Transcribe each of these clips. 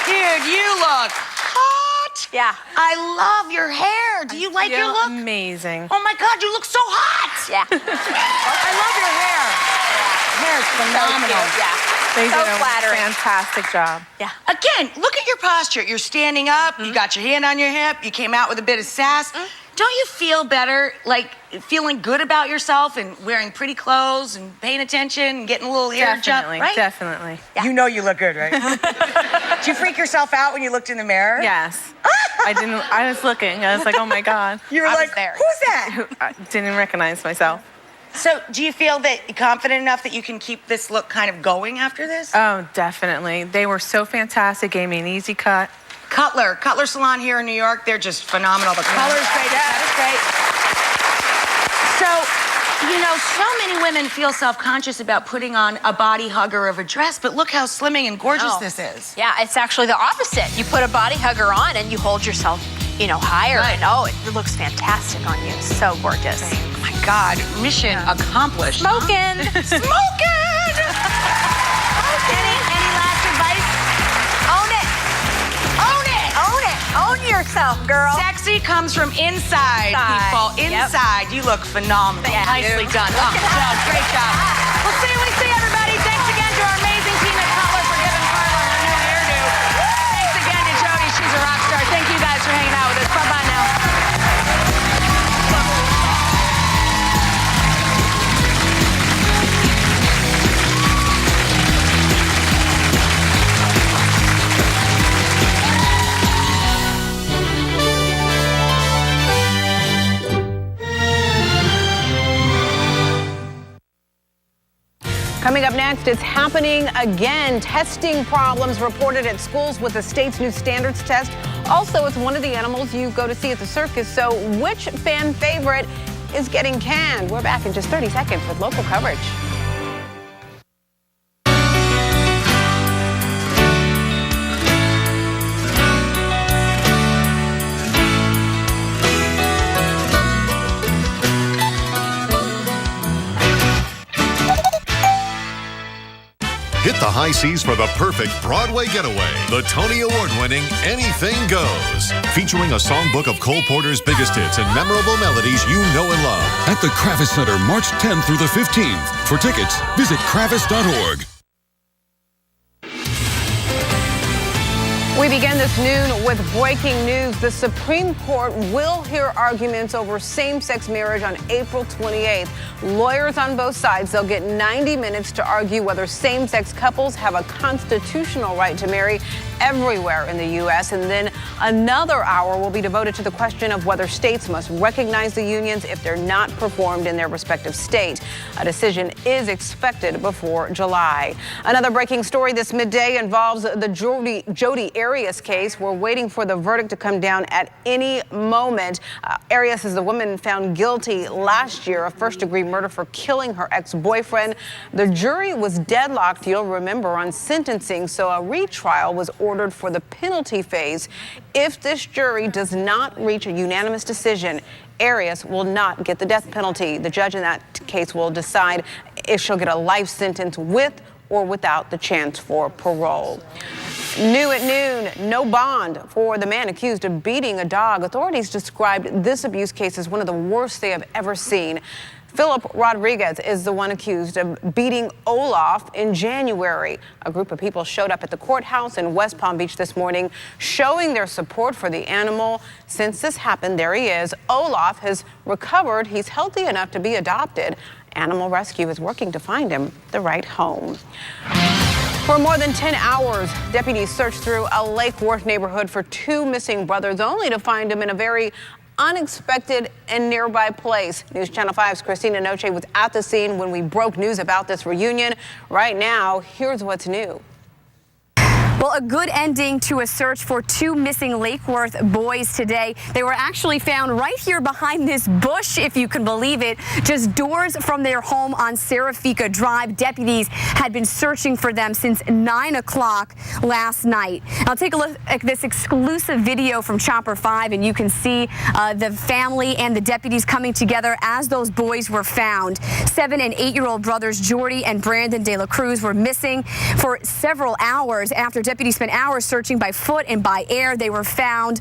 Dude, you look hot. Yeah. I love your hair. Do you like your look? Amazing. Oh my God, you look so hot. Yeah. I love your hair. Hair's phenomenal. So cute. Yeah. They So did a flattering. fantastic job. Yeah. Again, look at your posture. You're standing up, you got your hand on your hip, you came out with a bit of sass. Don't you feel better, like feeling good about yourself and wearing pretty clothes and paying attention and getting a little hair jump, right? Definitely. Yeah. You know you look good, right? Did you freak yourself out when you looked in the mirror? Yes. I was looking. I was like, oh my God. You were I was like, there. who's that? I didn't recognize myself. So do you feel that you're confident enough that you can keep this look kind of going after this? Oh, definitely. They were so fantastic. Gave me an easy cut. Cutler Salon here in New York, they're just phenomenal. The color's great, that's great. So, you know, so many women feel self-conscious about putting on a body hugger of a dress, but look how slimming and gorgeous this is. Yeah, it's actually the opposite. You put a body hugger on and you hold yourself, you know, higher. Right. And oh, it looks fantastic on you. So gorgeous. Oh my God, mission accomplished. Smoking. Smoking! Any last advice? Own it. Own it! Own it. Own yourself, girl. Sexy comes from inside, people. Yep. Inside. You look phenomenal. Yeah, Nicely you. done. Oh, Jill, great job. We'll see you, everybody. Thanks again to our amazing team at Cutler for giving Carla her new hairdo. Thanks again to Jody. She's a rock star. Thank you guys for hanging out with us. Bye-bye now. Coming up next, it's happening again. Testing problems reported at schools with the state's new standards test. Also, it's one of the animals you go to see at the circus. So which fan favorite is getting canned? We're back in just 30 seconds with local coverage. Hit the high seas for the perfect Broadway getaway. The Tony Award-winning Anything Goes. Featuring a songbook of Cole Porter's biggest hits and memorable melodies you know and love. At the Kravis Center, March 10th through the 15th. For tickets, visit kravis.org. We begin this noon with breaking news. The Supreme Court will hear arguments over same-sex marriage on April 28th. Lawyers on both sides, they'll get 90 minutes to argue whether same-sex couples have a constitutional right to marry everywhere in the U.S. And then another hour will be devoted to the question of whether states must recognize the unions if they're not performed in their respective state. A decision is expected before July. Another breaking story this midday involves the Jodi Arias case. We're waiting for the verdict to come down at any moment. Arias is the woman found guilty last year of first-degree murder for killing her ex-boyfriend. The jury was deadlocked, you'll remember, on sentencing, so a retrial was ordered for the penalty phase. If this jury does not reach a unanimous decision, Arias will not get the death penalty. The judge in that case will decide if she'll get a life sentence with or without the chance for parole. New at noon, no bond for the man accused of beating a dog. Authorities described this abuse case as one of the worst they have ever seen. Philip Rodriguez is the one accused of beating Olaf in January. A group of people showed up at the courthouse in West Palm Beach this morning, showing their support for the animal. Since this happened, there he is. Olaf has recovered. He's healthy enough to be adopted. Animal Rescue is working to find him the right home. For more than 10 hours, deputies searched through a Lake Worth neighborhood for two missing brothers, only to find them in a very unexpected and nearby place. News Channel 5's Christina Noche was at the scene when we broke news about this reunion. Right now, here's what's new. Well, a good ending to a search for two missing Lake Worth boys today. They were actually found right here behind this bush, if you can believe it, just doors from their home on Serafika Drive. Deputies had been searching for them since 9 o'clock last night. Now take a look at this exclusive video from Chopper 5, and you can see the family and the deputies coming together as those boys were found. 7- and 8-year-old brothers Jordy and Brandon De La Cruz were missing for several hours after deputies spent hours searching by foot and by air. They were found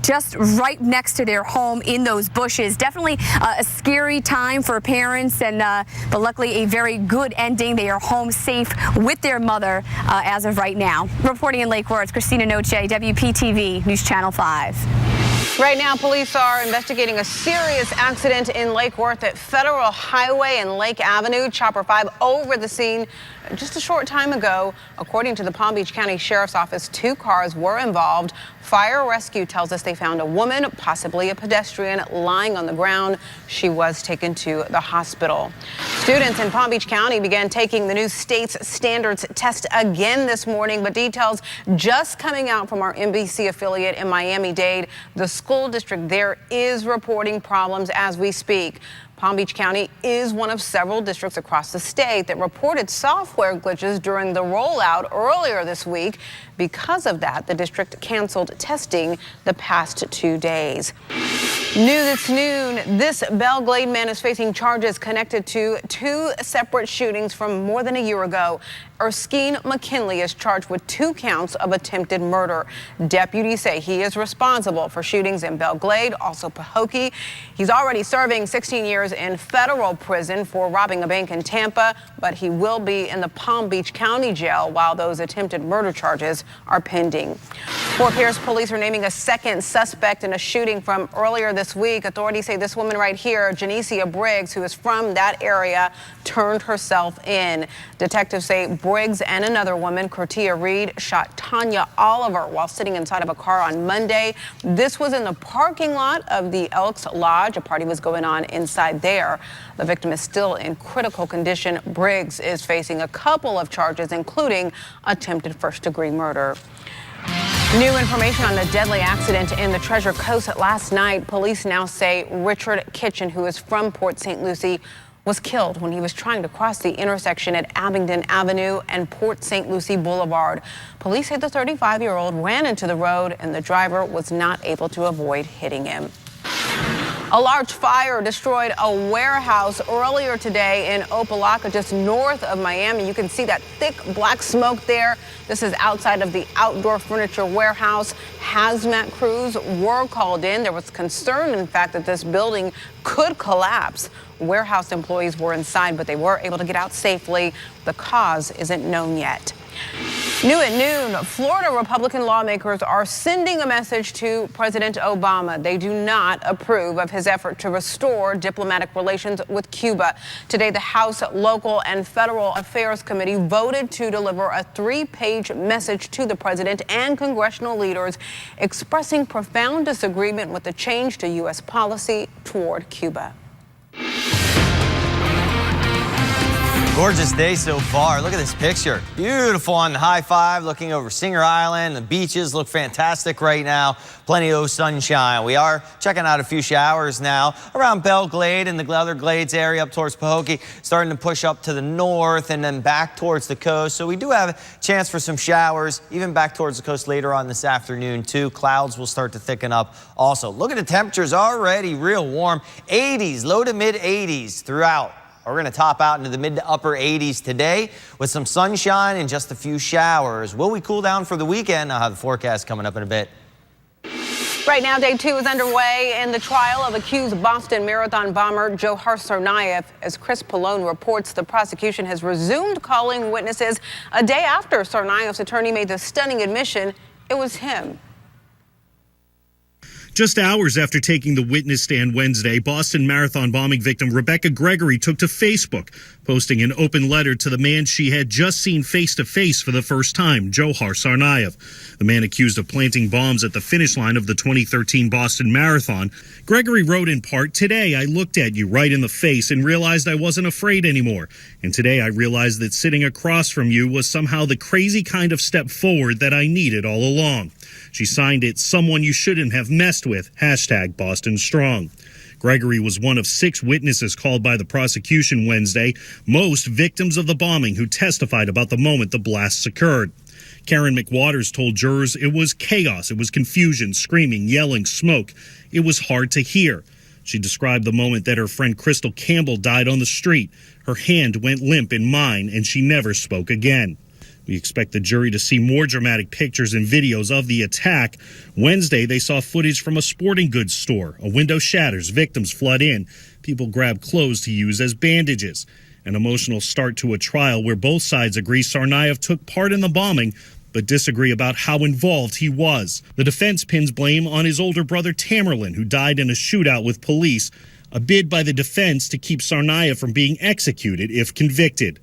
just right next to their home in those bushes. Definitely a scary time for parents, but luckily a very good ending. They are home safe with their mother as of right now. Reporting in Lake Worth, Christina Noche, WPTV News Channel 5. Right now, police are investigating a serious accident in Lake Worth at Federal Highway and Lake Avenue. Chopper 5 over the scene just a short time ago. According to the Palm Beach County Sheriff's Office, 2 cars were involved. Fire rescue tells us they found a woman, possibly a pedestrian, lying on the ground. She was taken to the hospital. Students in Palm Beach County began taking the new state's standards test again this morning, but details just coming out from our NBC affiliate in Miami-Dade. The school district there is reporting problems as we speak. Palm Beach County is one of several districts across the state that reported software glitches during the rollout earlier this week. Because of that, the district canceled testing the past 2 days. New this noon, this Belle Glade man is facing charges connected to 2 separate shootings from more than a year ago. Erskine McKinley is charged with 2 counts of attempted murder. Deputies say he is responsible for shootings in Belle Glade, also Pahokee. He's already serving 16 years in federal prison for robbing a bank in Tampa, but he will be in the Palm Beach County Jail while those attempted murder charges are pending. Fort Pierce police are naming a second suspect in a shooting from earlier this week. Authorities say this woman right here, Janicia Briggs, who is from that area, turned herself in. Detectives say Briggs and another woman, Cortia Reed, shot Tanya Oliver while sitting inside of a car on Monday. This was in the parking lot of the Elks Lodge. A party was going on inside there. The victim is still in critical condition. Briggs is facing a couple of charges, including attempted first-degree murder. New information on the deadly accident in the Treasure Coast last night. Police now say Richard Kitchen, who is from Port St. Lucie, was killed when he was trying to cross the intersection at Abingdon Avenue and Port St. Lucie Boulevard. Police say the 35-year-old ran into the road and the driver was not able to avoid hitting him. A large fire destroyed a warehouse earlier today in Opelika, just north of Miami. You can see that thick black smoke there. This is outside of the outdoor furniture warehouse. Hazmat crews were called in. There was concern, in fact, that this building could collapse. Warehouse employees were inside, but they were able to get out safely. The cause isn't known yet. New at noon, Florida Republican lawmakers are sending a message to President Obama. They do not approve of his effort to restore diplomatic relations with Cuba. Today, the House Local and Federal Affairs Committee voted to deliver a 3-page message to the president and congressional leaders expressing profound disagreement with the change to U.S. policy toward Cuba. Gorgeous day so far. Look at this picture. Beautiful on the high five, looking over Singer Island. The beaches look fantastic right now. Plenty of sunshine. We are checking out a few showers now around Belle Glade and the other Glades area up towards Pahokee, starting to push up to the north and then back towards the coast. So we do have a chance for some showers, even back towards the coast later on this afternoon too. Clouds will start to thicken up also. Look at the temperatures already real warm. 80s, low to mid 80s throughout. We're going to top out into the mid to upper 80s today with some sunshine and just a few showers. Will we cool down for the weekend? I'll have the forecast coming up in a bit. Right now, day 2 is underway in the trial of accused Boston Marathon bomber Dzhokhar Tsarnaev. As Chris Pallone reports, the prosecution has resumed calling witnesses a day after Tsarnaev's attorney made the stunning admission it was him. Just hours after taking the witness stand Wednesday, Boston Marathon bombing victim Rebecca Gregory took to Facebook, posting an open letter to the man she had just seen face-to-face for the first time, Dzhokhar Tsarnaev, the man accused of planting bombs at the finish line of the 2013 Boston Marathon. Gregory wrote in part, "Today I looked at you right in the face and realized I wasn't afraid anymore. And today I realized that sitting across from you was somehow the crazy kind of step forward that I needed all along." She signed it, "Someone you shouldn't have messed with, #BostonStrong." Gregory was one of 6 witnesses called by the prosecution Wednesday, most victims of the bombing who testified about the moment the blasts occurred. Karen McWaters told jurors it was chaos, it was confusion, screaming, yelling, smoke. It was hard to hear. She described the moment that her friend Crystal Campbell died on the street. Her hand went limp in mine, and she never spoke again. We expect the jury to see more dramatic pictures and videos of the attack. Wednesday, they saw footage from a sporting goods store. A window shatters, victims flood in. People grab clothes to use as bandages. An emotional start to a trial where both sides agree Tsarnaev took part in the bombing, but disagree about how involved he was. The defense pins blame on his older brother Tamerlan, who died in a shootout with police, a bid by the defense to keep Tsarnaev from being executed if convicted.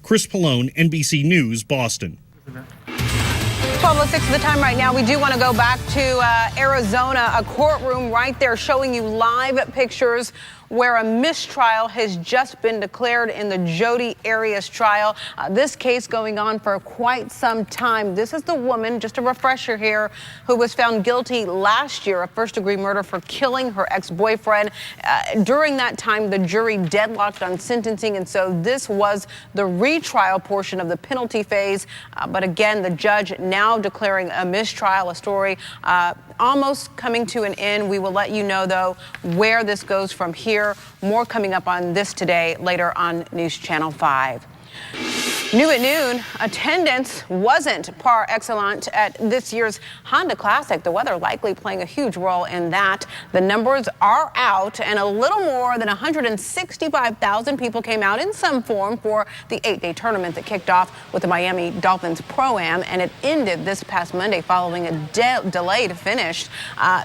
Chris Pallone, NBC News, Boston. 12:06 is the time right now. We do want to go back to Arizona, a courtroom right there showing you live pictures where a mistrial has just been declared in the Jodi Arias trial. This case going on for quite some time. This is the woman, just a refresher here, who was found guilty last year of first-degree murder for killing her ex-boyfriend. During that time, the jury deadlocked on sentencing, and so this was the retrial portion of the penalty phase. But again, the judge now declaring a mistrial, a story almost coming to an end. We will let you know, though, where this goes from here. More coming up on this today, later on News Channel 5. New at noon, attendance wasn't par excellence at this year's Honda Classic. The weather likely playing a huge role in that. The numbers are out, and a little more than 165,000 people came out in some form for the 8-day tournament that kicked off with the Miami Dolphins Pro-Am, and it ended this past Monday following a delayed finish.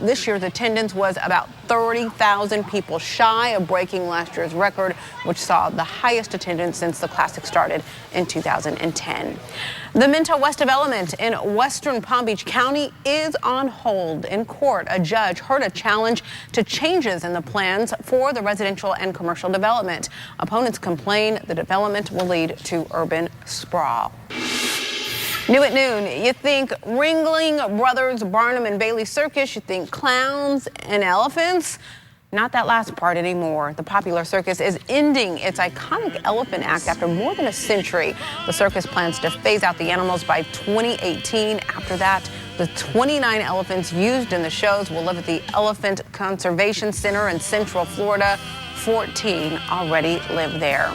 This year's attendance was about 30,000 people, shy of breaking last year's record, which saw the highest attendance since the Classic started in 2010. The Minto West development in western Palm Beach County is on hold in court. A judge heard a challenge to changes in the plans for the residential and commercial development. Opponents complain the development will lead to urban sprawl. New at noon, you think Ringling Brothers, Barnum and Bailey Circus, you think clowns and elephants. Not that last part anymore. The popular circus is ending its iconic elephant act after more than a century. The circus plans to phase out the animals by 2018. After that, the 29 elephants used in the shows will live at the Elephant Conservation Center in Central Florida. 14 already live there.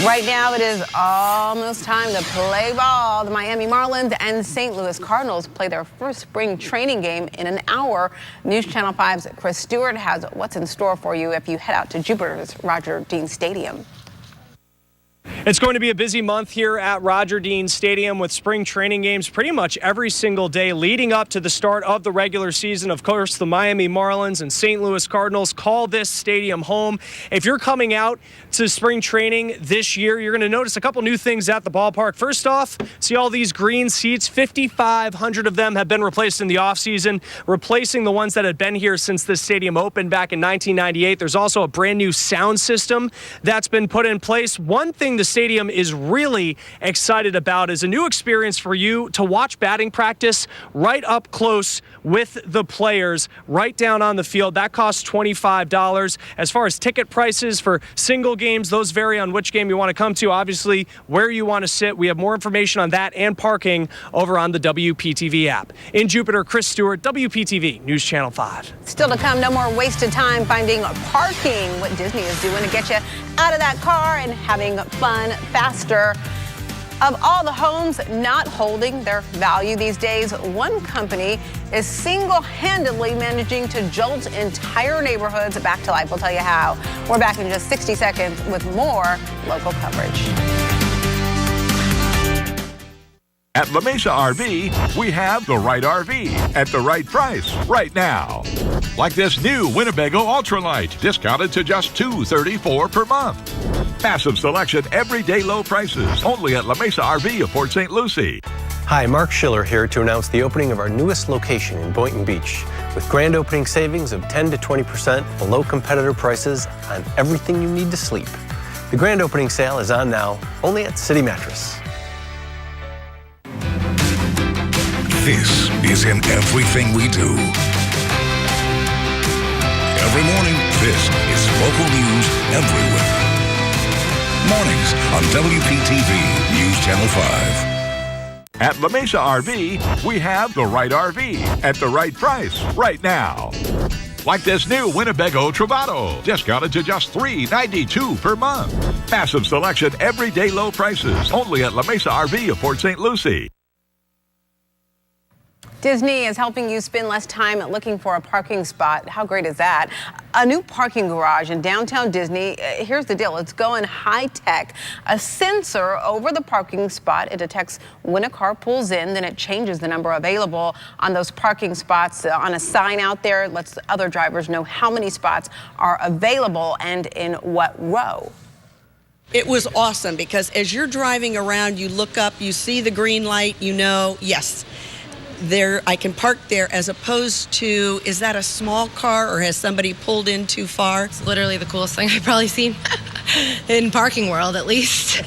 Right now, it is almost time to play ball. The Miami Marlins and St. Louis Cardinals play their first spring training game in an hour. News Channel 5's Chris Stewart has what's in store for you if you head out to Jupiter's Roger Dean Stadium. It's going to be a busy month here at Roger Dean Stadium with spring training games pretty much every single day leading up to the start of the regular season. Of course, the Miami Marlins and St. Louis Cardinals call this stadium home. If you're coming out to spring training this year, you're going to notice a couple new things at the ballpark. First off, see all these green seats. 5,500 of them have been replaced in the offseason, replacing the ones that had been here since this stadium opened back in 1998. There's also a brand new sound system that's been put in place. One thing the stadium is really excited about is a new experience for you to watch batting practice right up close with the players right down on the field. That costs $25. As far as ticket prices for single games, those vary on which game you want to come to. Obviously, where you want to sit. We have more information on that and parking over on the WPTV app. In Jupiter, Chris Stewart, WPTV News Channel 5. Still to come, no more wasted time finding parking. What Disney is doing to get you out of that car and having fun faster. Of all the homes not holding their value these days, one company is single-handedly managing to jolt entire neighborhoods back to life. We'll tell you how. We're back in just 60 seconds with more local coverage. At La Mesa RV, we have the right RV at the right price right now. Like this new Winnebago Ultralight, discounted to just $234 per month. Massive selection, everyday low prices, only at La Mesa RV of Port St. Lucie. Hi, Mark Schiller here to announce the opening of our newest location in Boynton Beach, with grand opening savings of 10 to 20% below competitor prices on everything you need to sleep. The grand opening sale is on now, only at City Mattress. This is in everything we do. Every morning, this is local news everywhere. Mornings on WPTV News Channel 5. At La Mesa RV, we have the right RV at the right price right now. Like this new Winnebago Travato, discounted to just $392 per month. Massive selection, everyday low prices, only at La Mesa RV of Port St. Lucie. Disney is helping you spend less time looking for a parking spot. How great is that? A new parking garage in downtown Disney. Here's the deal. It's going high tech. A sensor over the parking spot. It detects when a car pulls in, then it changes the number available on those parking spots on a sign out there. It lets other drivers know how many spots are available and in what row. It was awesome because as you're driving around, you look up, you see the green light, you know, yes, there I can park there, as opposed to, is that a small car or has somebody pulled in too far? It's literally the coolest thing I've probably seen in parking world, at least.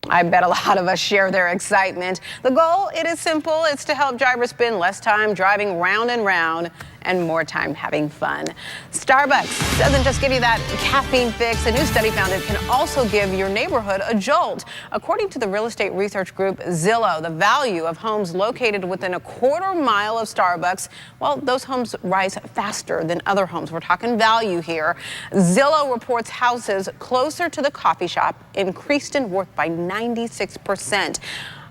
I bet a lot of us share their excitement. The goal, it is simple. It's to help drivers spend less time driving round and round and more time having fun. Starbucks doesn't just give you that caffeine fix. A new study found it can also give your neighborhood a jolt. According to the real estate research group Zillow, the value of homes located within a quarter mile of Starbucks, well, those homes rise faster than other homes. We're talking value here. Zillow reports houses closer to the coffee shop increased in worth by 96%.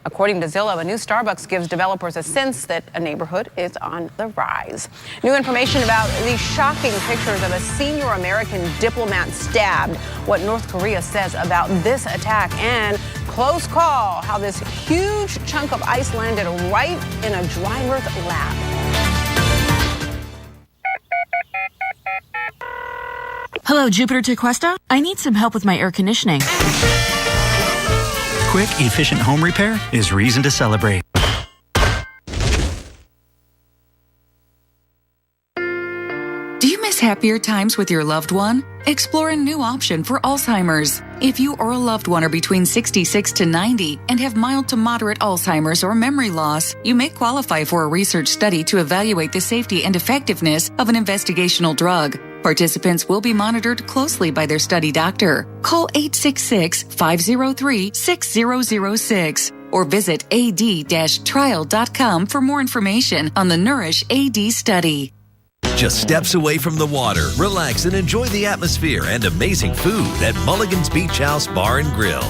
According to Zillow, a new Starbucks gives developers a sense that a neighborhood is on the rise. New information about these shocking pictures of a senior American diplomat stabbed, what North Korea says about this attack, and close call, how this huge chunk of ice landed right in a driver's lap. Hello, Jupiter Tequesta. I need some help with my air conditioning. Quick, efficient home repair is reason to celebrate. Do you miss happier times with your loved one? Explore a new option for Alzheimer's. If you or a loved one are between 66 to 90 and have mild to moderate Alzheimer's or memory loss, you may qualify for a research study to evaluate the safety and effectiveness of an investigational drug. Participants will be monitored closely by their study doctor. Call 866-503-6006 or visit ad-trial.com for more information on the Nourish AD study. Just steps away from the water, relax and enjoy the atmosphere and amazing food at Mulligan's Beach House Bar and Grill.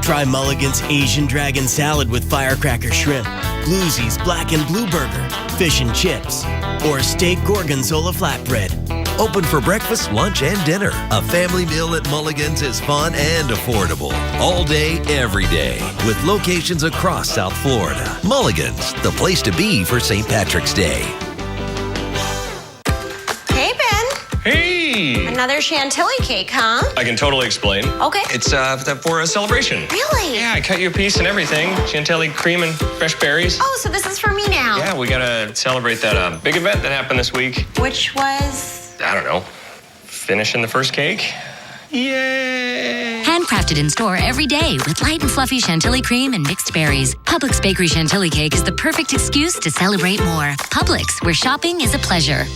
Try Mulligan's Asian Dragon Salad with firecracker shrimp, Bluesy's Black and Blue Burger, fish and chips, or steak gorgonzola flatbread. Open for breakfast, lunch, and dinner. A family meal at Mulligan's is fun and affordable. All day, every day. With locations across South Florida. Mulligan's, the place to be for St. Patrick's Day. Hey, Ben. Hey! Another chantilly cake, huh? I can totally explain. Okay. It's for a celebration. Really? Yeah, I cut you a piece and everything. Chantilly cream and fresh berries. Oh, so this is for me now. Yeah, we gotta celebrate that big event that happened this week. Which was? I don't know. Finishing the first cake? Yay! Handcrafted in store every day with light and fluffy chantilly cream and mixed berries. Publix Bakery Chantilly Cake is the perfect excuse to celebrate more. Publix, where shopping is a pleasure.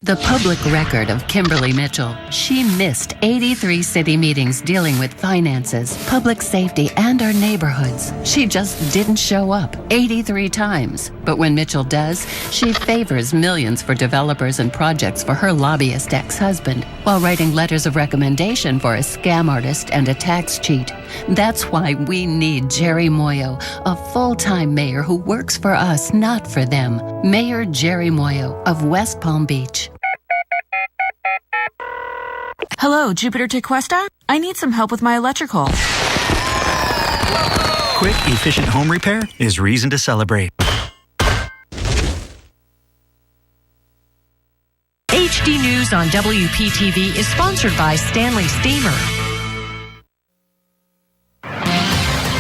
The public record of Kimberly Mitchell. She missed 83 city meetings dealing with finances, public safety, and our neighborhoods. She just didn't show up 83 times. But when Mitchell does, she favors millions for developers and projects for her lobbyist ex-husband, while writing letters of recommendation for a scam artist and a tax cheat. That's why we need Jerry Moyo, a full-time mayor who works for us, not for them. Mayor Jerry Moyo of West Palm Beach. Hello, Jupiter Tequesta. I need some help with my electrical. Quick, efficient home repair is reason to celebrate. HD News on WPTV is sponsored by Stanley Steamer.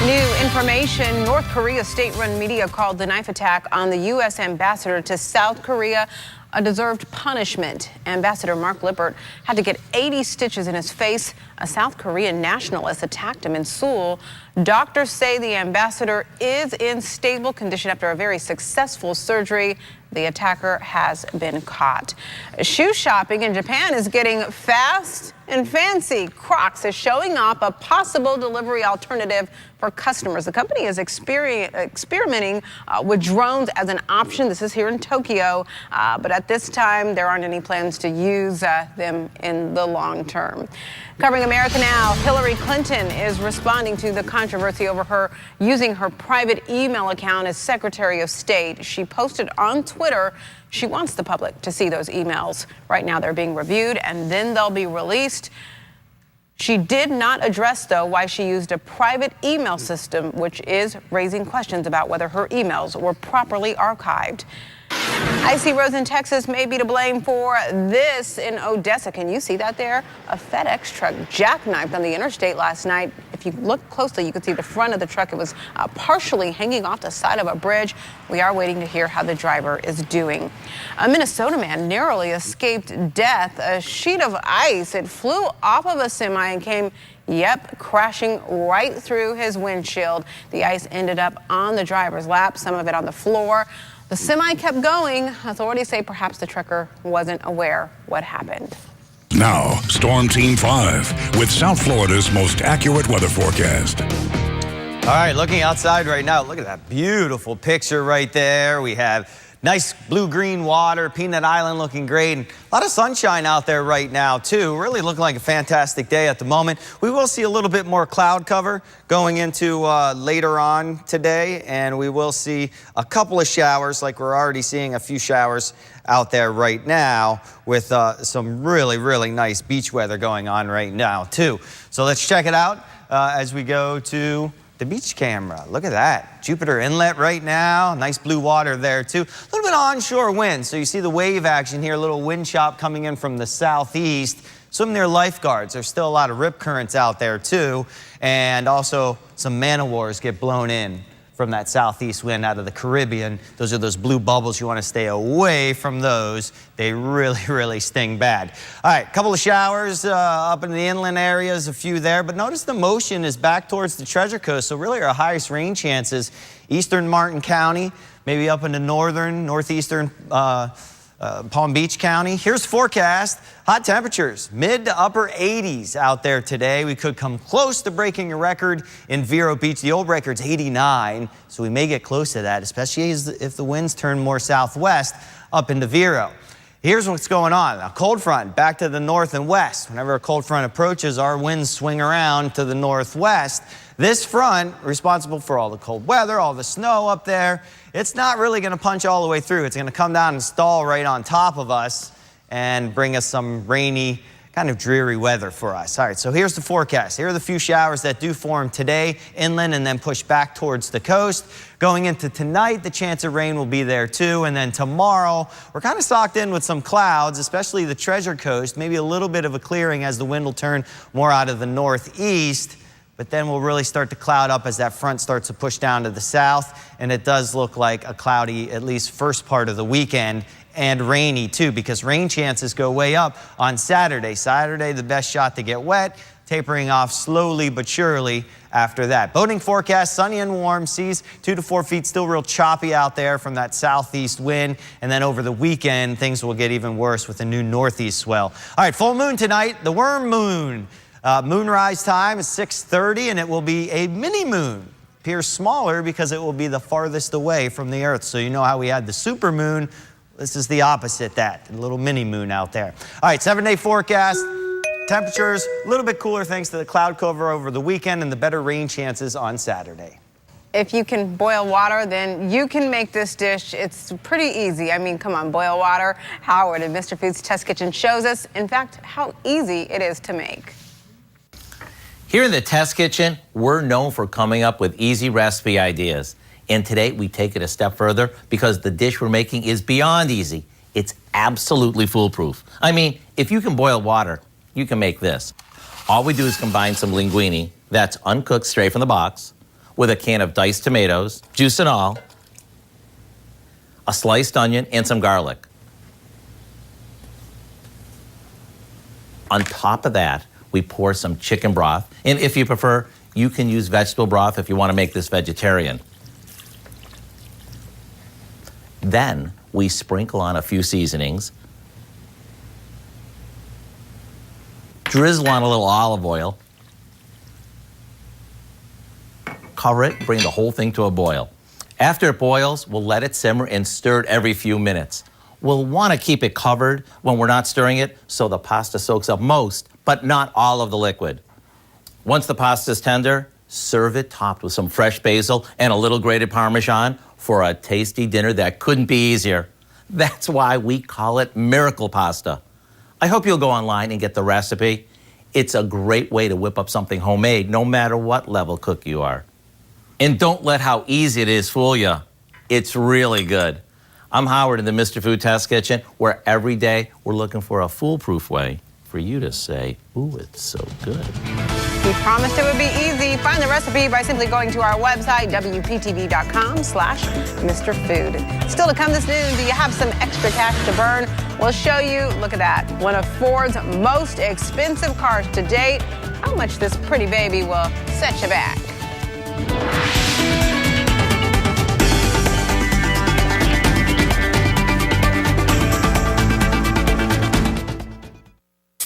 New information, North Korea state-run media called the knife attack on the U.S. ambassador to South Korea a deserved punishment. Ambassador Mark Lippert had to get 80 stitches in his face. A South Korean nationalist attacked him in Seoul. Doctors say the ambassador is in stable condition after a very successful surgery. The attacker has been caught. Shoe shopping in Japan is getting fast and fancy. Crocs is showing off a possible delivery alternative for customers. The company is experimenting with drones as an option. This is here in Tokyo, but at At this time, there aren't any plans to use them in the long term. Covering America Now, Hillary Clinton is responding to the controversy over her using her private email account as Secretary of State. She posted on Twitter she wants the public to see those emails. Right now, they're being reviewed and then they'll be released. She did not address, though, why she used a private email system, which is raising questions about whether her emails were properly archived. Icy roads in Texas may be to blame for this in Odessa. Can you see that there? A FedEx truck jackknifed on the interstate last night. If you look closely, you can see the front of the truck. It was partially hanging off the side of a bridge. We are waiting to hear how the driver is doing. A Minnesota man narrowly escaped death. A sheet of ice, it flew off of a semi and came crashing right through his windshield. The ice ended up on the driver's lap, some of it on the floor. The semi kept going. Authorities say perhaps the trucker wasn't aware what happened. Now, Storm Team 5 with South Florida's most accurate weather forecast. All right, looking outside right now, look at that beautiful picture right there. We have nice blue-green water, Peanut Island looking great, and a lot of sunshine out there right now, too. Really looking like a fantastic day at the moment. We will see a little bit more cloud cover going into later on today, and we will see a couple of showers, like we're already seeing a few showers out there right now with some really, really nice beach weather going on right now, too. So let's check it out as we go to the beach camera. Look at that. Jupiter Inlet right now. Nice blue water there too. A little bit of onshore wind. So you see the wave action here, a little wind chop coming in from the southeast. Swim near lifeguards. There's still a lot of rip currents out there too. And also some man o' wars get blown in from that southeast wind out of the Caribbean. Those are those blue bubbles. You want to stay away from those. They really, really sting bad. All right, a couple of showers up in the inland areas, a few there. But notice the motion is back towards the Treasure Coast. So really our highest rain chances, eastern Martin County, maybe up into northern, northeastern Palm Beach County. Here's forecast. Hot temperatures, mid to upper 80s out there today. We could come close to breaking a record in Vero Beach. The old record's 89, so we may get close to that, especially if the winds turn more southwest up into Vero. Here's what's going on. A cold front back to the north and west. Whenever a cold front approaches, our winds swing around to the northwest. This front, responsible for all the cold weather, all the snow up there, it's not really going to punch all the way through. It's going to come down and stall right on top of us and bring us some rainy, kind of dreary weather for us. All right, so here's the forecast. Here are the few showers that do form today inland and then push back towards the coast. Going into tonight, the chance of rain will be there too. And then tomorrow, we're kind of socked in with some clouds, especially the Treasure Coast, maybe a little bit of a clearing as the wind will turn more out of the northeast. But then we'll really start to cloud up as that front starts to push down to the south. And it does look like a cloudy, at least first part of the weekend, and rainy too, because rain chances go way up on Saturday. Saturday, the best shot to get wet, tapering off slowly but surely after that. Boating forecast, sunny and warm, seas 2 to 4 feet, still real choppy out there from that southeast wind. And then over the weekend, things will get even worse with a new northeast swell. All right, full moon tonight, the worm moon. Moonrise time is 6:30, and it will be a mini moon. Appears smaller because it will be the farthest away from the Earth. So you know how we had the super moon. This is the opposite that, a little mini moon out there. All right, 7-day forecast. Temperatures a little bit cooler thanks to the cloud cover over the weekend and the better rain chances on Saturday. If you can boil water, then you can make this dish. It's pretty easy. I mean, come on, boil water. Howard and Mr. Foods Test Kitchen shows us, in fact, how easy it is to make. Here in the Test Kitchen, we're known for coming up with easy recipe ideas. And today we take it a step further because the dish we're making is beyond easy. It's absolutely foolproof. I mean, if you can boil water, you can make this. All we do is combine some linguine, that's uncooked straight from the box, with a can of diced tomatoes, juice and all, a sliced onion, and some garlic. On top of that, we pour some chicken broth. And if you prefer, you can use vegetable broth if you want to make this vegetarian. Then we sprinkle on a few seasonings, drizzle on a little olive oil, cover it, bring the whole thing to a boil. After it boils, we'll let it simmer and stir it every few minutes. We'll want to keep it covered when we're not stirring it so the pasta soaks up most, but not all of the liquid. Once the pasta is tender, serve it topped with some fresh basil and a little grated Parmesan for a tasty dinner that couldn't be easier. That's why we call it miracle pasta. I hope you'll go online and get the recipe. It's a great way to whip up something homemade, no matter what level cook you are. And don't let how easy it is fool you. It's really good. I'm Howard in the Mr. Food Test Kitchen, where every day we're looking for a foolproof way for you to say, ooh, it's so good. We promised it would be easy. Find the recipe by simply going to our website, WPTV.com/MrFood. Still to come this noon, do you have some extra cash to burn? We'll show you, look at that, one of Ford's most expensive cars to date. How much this pretty baby will set you back.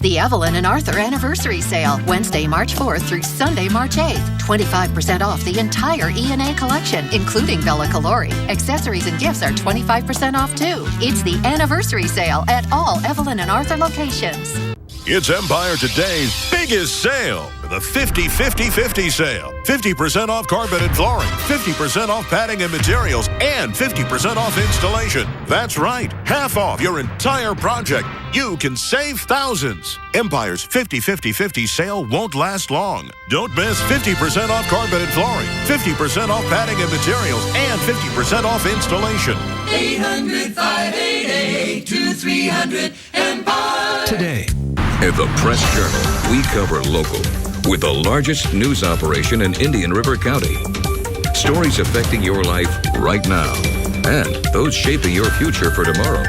The Evelyn and Arthur Anniversary Sale, Wednesday, March 4th through Sunday, March 8th. 25% off the entire E&A collection, including Bella Calori. Accessories and gifts are 25% off too. It's the Anniversary Sale at all Evelyn and Arthur locations. It's Empire Today's biggest sale, the 50-50-50 sale. 50% off carpet and flooring, 50% off padding and materials, and 50% off installation. That's right, half off your entire project. You can save thousands. Empire's 50-50-50 sale won't last long. Don't miss 50% off carpet and flooring, 50% off padding and materials, and 50% off installation. 800-588-2300 Empire. Today. At the Press Journal, we cover local with the largest news operation in Indian River County. Stories affecting your life right now and those shaping your future for tomorrow.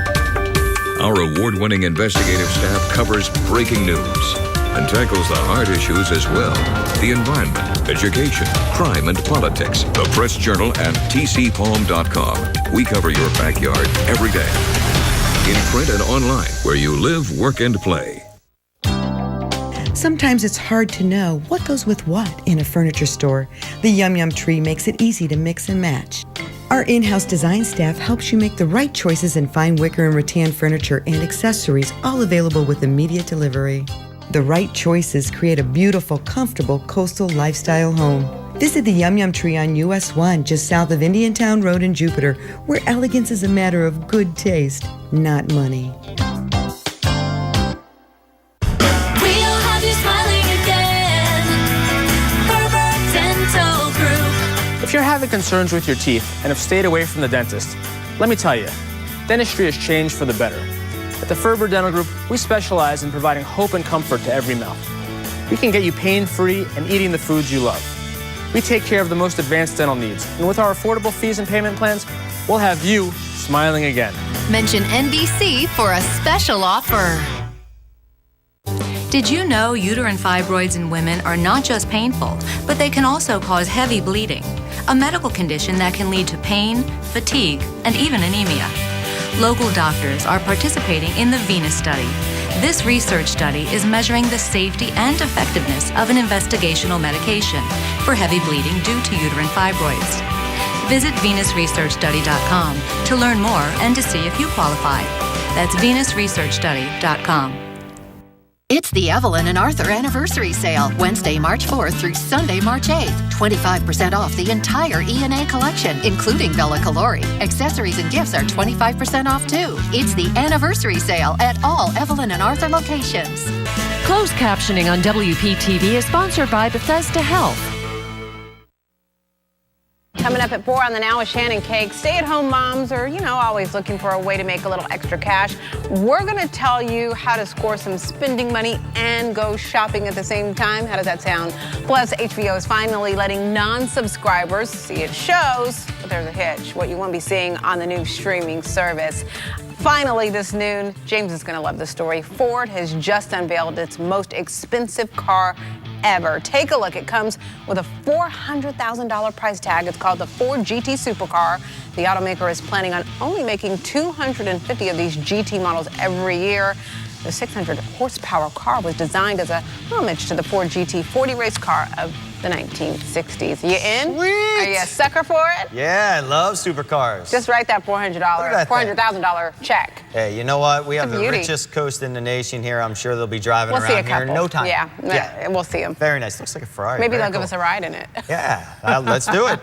Our award-winning investigative staff covers breaking news and tackles the hard issues as well. The environment, education, crime, and politics. The Press Journal and tcpalm.com. We cover your backyard every day. In print and online, where you live, work, and play. Sometimes it's hard to know what goes with what in a furniture store. The Yum Yum Tree makes it easy to mix and match. Our in-house design staff helps you make the right choices in fine wicker and rattan furniture and accessories, all available with immediate delivery. The right choices create a beautiful, comfortable coastal lifestyle home. Visit the Yum Yum Tree on US 1, just south of Indiantown Road in Jupiter, where elegance is a matter of good taste, not money. If you're having concerns with your teeth and have stayed away from the dentist, let me tell you, dentistry has changed for the better. At the Ferber Dental Group, we specialize in providing hope and comfort to every mouth. We can get you pain-free and eating the foods you love. We take care of the most advanced dental needs, and with our affordable fees and payment plans, we'll have you smiling again. Mention NBC for a special offer. Did you know uterine fibroids in women are not just painful, but they can also cause heavy bleeding, a medical condition that can lead to pain, fatigue, and even anemia? Local doctors are participating in the Venus study. This research study is measuring the safety and effectiveness of an investigational medication for heavy bleeding due to uterine fibroids. Visit venusresearchstudy.com to learn more and to see if you qualify. That's venusresearchstudy.com. It's the Evelyn and Arthur Anniversary Sale, Wednesday, March 4th through Sunday, March 8th. 25% off the entire E&A collection, including Bella Calori. Accessories and gifts are 25% off too. It's the Anniversary Sale at all Evelyn and Arthur locations. Closed captioning on WPTV is sponsored by Bethesda Health. Coming up at 4 on the Now with Shannon Cake, stay-at-home moms are, always looking for a way to make a little extra cash. We're going to tell you how to score some spending money and go shopping at the same time. How does that sound? Plus, HBO is finally letting non-subscribers see its shows, but there's a hitch. What you won't be seeing on the new streaming service. Finally, this noon, James is going to love the story. Ford has just unveiled its most expensive car ever. Take a look. It comes with a $400,000 price tag. It's called the Ford GT Supercar. The automaker is planning on only making 250 of these GT models every year. The 600 horsepower car was designed as a homage to the Ford GT40 race car of the 1960s. You in? Sweet. Are you a sucker for it? Yeah, I love supercars. Just write that $400,000 check. Hey, you know what? We have It's a the beauty. richest coast in the nation here. I'm sure they'll be driving We'll see a around here in couple. no time. Yeah, we'll see them. Very nice. Looks like a Ferrari. Maybe Very they'll give cool. us a ride in it. Yeah, let's do it.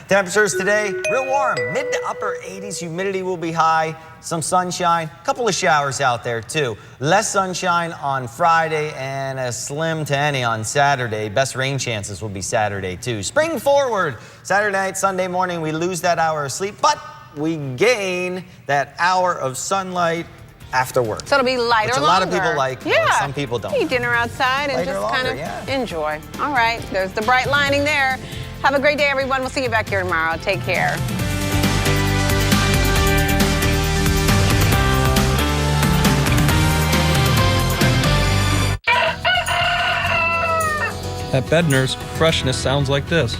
Temperatures today, real warm, mid to upper 80s. Humidity will be high. Some sunshine, a couple of showers out there too. Less sunshine on Friday and a slim to any on Saturday. Best rain chances will be Saturday too. Spring forward. Saturday night, Sunday morning, we lose that hour of sleep, but we gain that hour of sunlight after work. So it'll be lighter, which a lot of people like, Yeah. but some people don't. Eat dinner outside and Lighter, just kind longer, of yeah. enjoy. All right, there's the bright lining there. Have a great day, everyone. We'll see you back here tomorrow. Take care. At Bednar's, freshness sounds like this.